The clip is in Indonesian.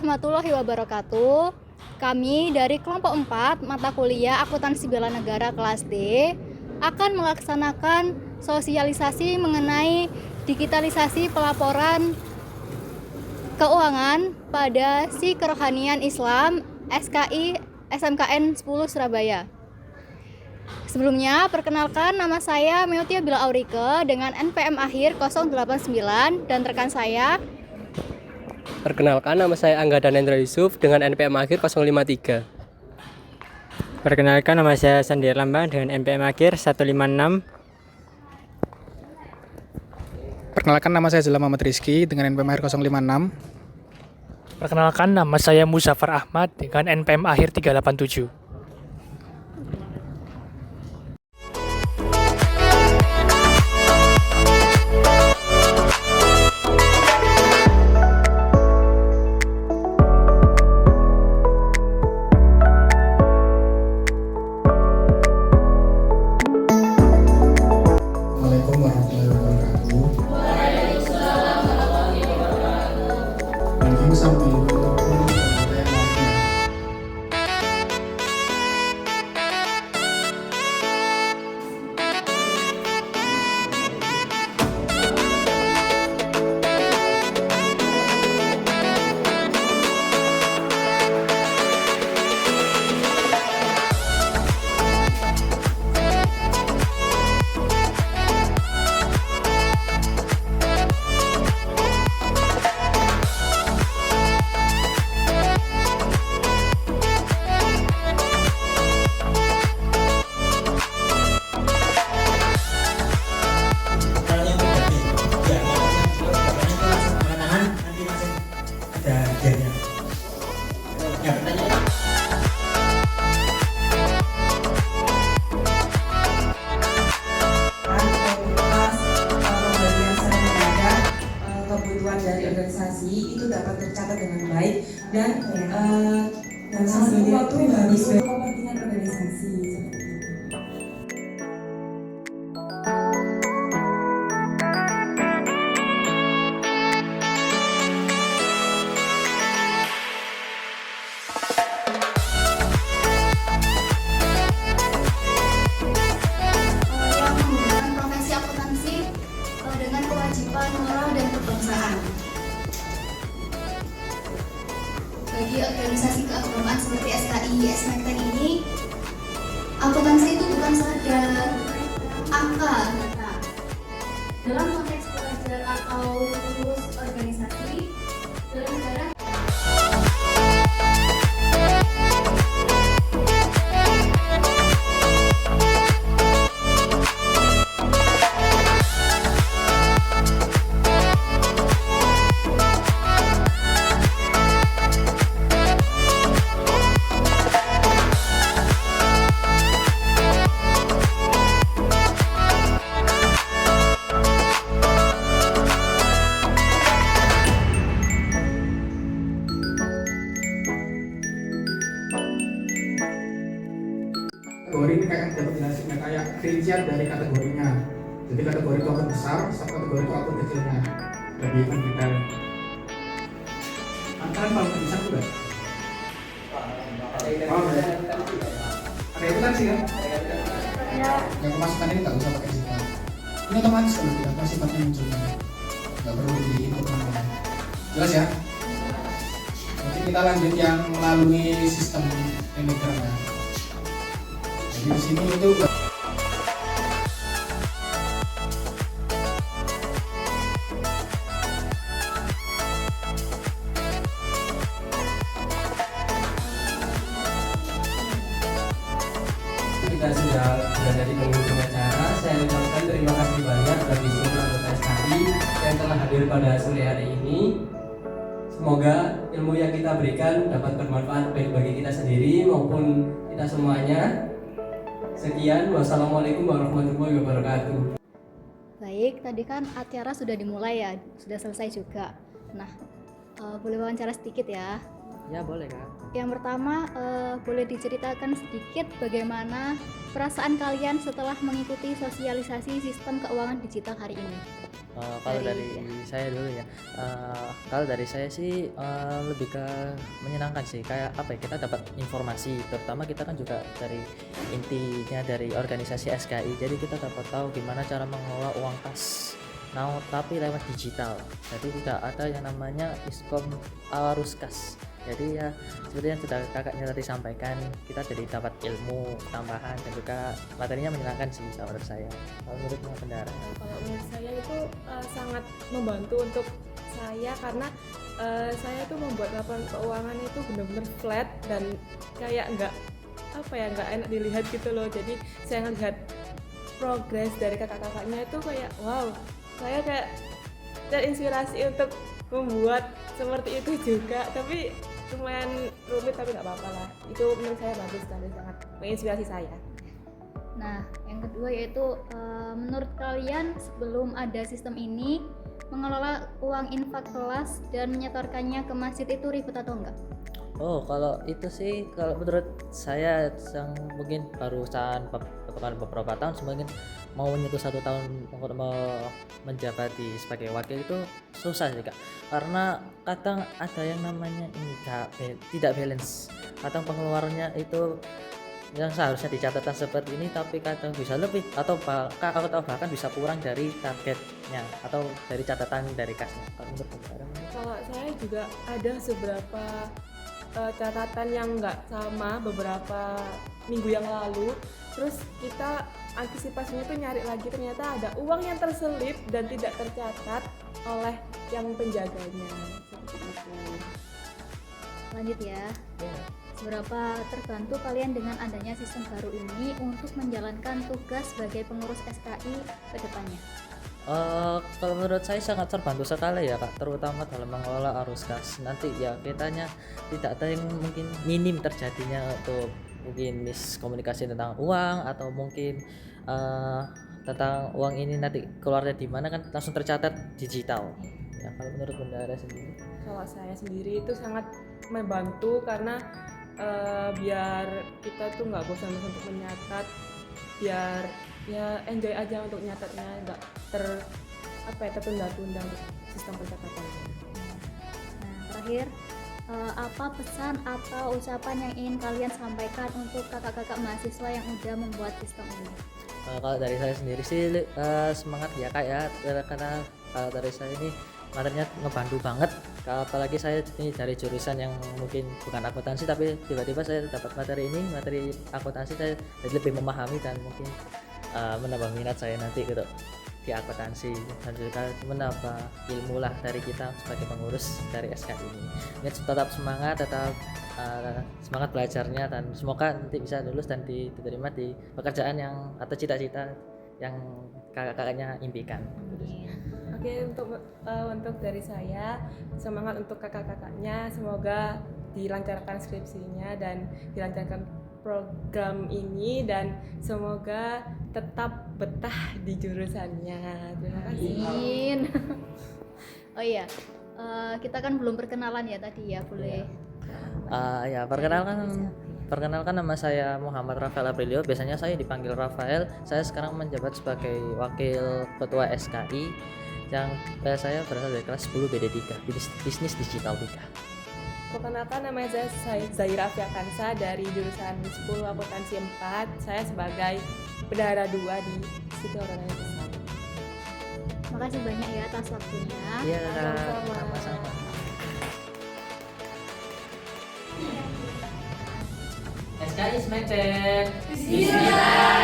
warahmatullahi wabarakatuh. Kami dari kelompok 4 mata kuliah Akuntansi Bela Negara kelas D akan melaksanakan sosialisasi mengenai digitalisasi pelaporan keuangan pada Si Kerohanian Islam SKI SMKN 10 Surabaya. Sebelumnya, perkenalkan nama saya Meotia Bila Aurike dengan NPM akhir 089 dan rekan saya. Perkenalkan, nama saya Angga Danendra Yusuf dengan NPM akhir 053. Perkenalkan, nama saya Sandi Erlambang dengan NPM akhir 156. Perkenalkan, nama saya Zula Muhammad Rizky dengan NPM akhir 056. Perkenalkan, nama saya Muzaffar Ahmad dengan NPM akhir 387. Assalamualaikum warahmatullahi wabarakatuh. Waalaikumsalam warahmatullahi wabarakatuh. Thank you sampai kebutuhan dari organisasi itu dapat tercatat dengan baik dan satu waktu habis kepentingan organisasi seperti itu. Yang menggunakan profesi akuntansi dengan kewajiban moral dan kebangsaan. Bagi organisasi keagamaan seperti SKI, SMKN ini, akuntansi itu bukan sekedar angka data. Dalam konteks belajar atau lulus organisasi, dalam negara kategori ini kayak dapat jelasinnya kayak rincian dari kategorinya. Jadi kategori itu akun besar, subkategori itu akun kecilnya. Lebih detail. Antara kalau bisa juga. Oh, ada itu kan sih kan? Yang pemasukan ini nggak usah pakai sifat. Ini otomatis kalau tidak apa sifatnya muncul. Nggak perlu di input namanya. Jelas ya? Nanti kita lanjut yang melalui sistem Telegram ya. Jadi di sini itu Kita sudah berada di penghujung acara. Saya ucapkan terima kasih banyak bagi seluruh anggota SKI yang telah hadir pada sore hari ini. Semoga ilmu yang kita berikan dapat bermanfaat baik bagi kita sendiri maupun kita semuanya. Sekian, wassalamualaikum warahmatullahi wabarakatuh. baik, tadi kan acara sudah dimulai ya, sudah selesai juga. Nah, boleh wawancara sedikit ya. Ya boleh Kak. Yang pertama, boleh diceritakan sedikit bagaimana perasaan kalian setelah mengikuti sosialisasi sistem keuangan digital hari ini? Kalau dari saya dulu ya, Kalau dari saya sih lebih ke menyenangkan sih, kayak apa ya, kita dapat informasi, terutama kita kan juga dari intinya dari organisasi SKI, jadi kita dapat tahu gimana cara mengelola uang kas tapi lewat digital. Jadi tidak ada yang namanya iskom arus kas. Jadi ya seperti yang sudah kakaknya tadi sampaikan, kita jadi dapat ilmu tambahan dan juga materinya menyenangkan sih kalau menurut saya. Kalau menurut Bendara? Kalau menurut saya itu sangat membantu untuk saya karena saya tuh membuat laporan keuangan itu benar-benar flat dan kayak nggak enak dilihat gitu loh. Jadi saya ngelihat progres dari kakak-kakaknya itu kayak wow, saya kayak terinspirasi untuk membuat seperti itu juga, tapi lumayan rumit tapi nggak apa-apa lah. Itu menurut saya bagus sekali, sangat menginspirasi saya. Nah, yang kedua yaitu menurut kalian sebelum ada sistem ini, mengelola uang infak kelas dan menyetorkannya ke masjid itu ribet atau enggak? Oh, kalau itu sih kalau menurut saya yang mungkin barusan beberapa tahun, mungkin mau menyentuh 1 tahun mau menjabati sebagai wakil itu susah sih Kak, karena kadang ada yang namanya ini tidak balance, kadang pengeluarannya itu yang seharusnya dicatatkan seperti ini tapi kadang bisa lebih atau bahkan bisa kurang dari targetnya atau dari catatan dari kasnya. Kalau saya juga ada seberapa catatan yang nggak sama beberapa minggu yang lalu, terus kita antisipasinya tuh nyari lagi, ternyata ada uang yang terselip dan tidak tercatat oleh yang penjaganya. Seperti itu. Lanjut ya. Seberapa terbantu kalian dengan adanya sistem baru ini untuk menjalankan tugas sebagai pengurus SKI ke depannya? Kalau menurut saya sangat terbantu sekali ya Kak, terutama dalam mengelola arus kas. Nanti ya kitanya tidak ada yang mungkin minim terjadinya untuk mungkin miskomunikasi tentang uang atau mungkin tentang uang ini nanti keluarnya di mana kan langsung tercatat digital. Ya, kalau menurut Bendara sendiri? Kalau saya sendiri itu sangat membantu karena biar kita tuh nggak bosan-bosan untuk menyatat, biar ya enjoy aja untuk nyatatnya, nggak tertunda-tunda untuk sistem pencatatannya. Nah, terakhir apa pesan atau ucapan yang ingin kalian sampaikan untuk kakak-kakak mahasiswa yang udah membuat sistem ini? Kalau dari saya sendiri sih semangat ya Kak ya, karena kalau dari saya ini materinya ngebantu banget, apalagi saya ini dari jurusan yang mungkin bukan akuntansi tapi tiba-tiba saya dapat materi akuntansi, saya jadi lebih memahami dan mungkin menambah minat saya nanti gitu di akuntansi dan juga menambah ilmu lah dari kita sebagai pengurus dari SK ini. Tetap semangat, semangat belajarnya dan semoga nanti bisa lulus dan diterima di pekerjaan yang atau cita-cita yang kakak-kakaknya impikan. Oke, untuk dari saya semangat untuk kakak-kakaknya, semoga dilancarkan skripsinya dan dilancarkan program ini dan semoga tetap betah di jurusannya. Terima kasih. Amin. Oh iya, kita kan belum perkenalan ya tadi ya, boleh? Ya, perkenalkan nama saya Muhammad Rafael Aprilio. Biasanya saya dipanggil Rafael. Saya sekarang menjabat sebagai wakil ketua SKI yang saya berasal dari kelas 10 BD3 Bisnis Digital 3. Perkenalkan, nama saya Zaira Fiakansa dari jurusan 10 Akuntansi 4. Saya sebagai bendahara 2 di Situ Organisasi. Makasih banyak ya atas waktunya. Iya, Sama-sama. sama-sama. SKI Smackdown. Bismillah.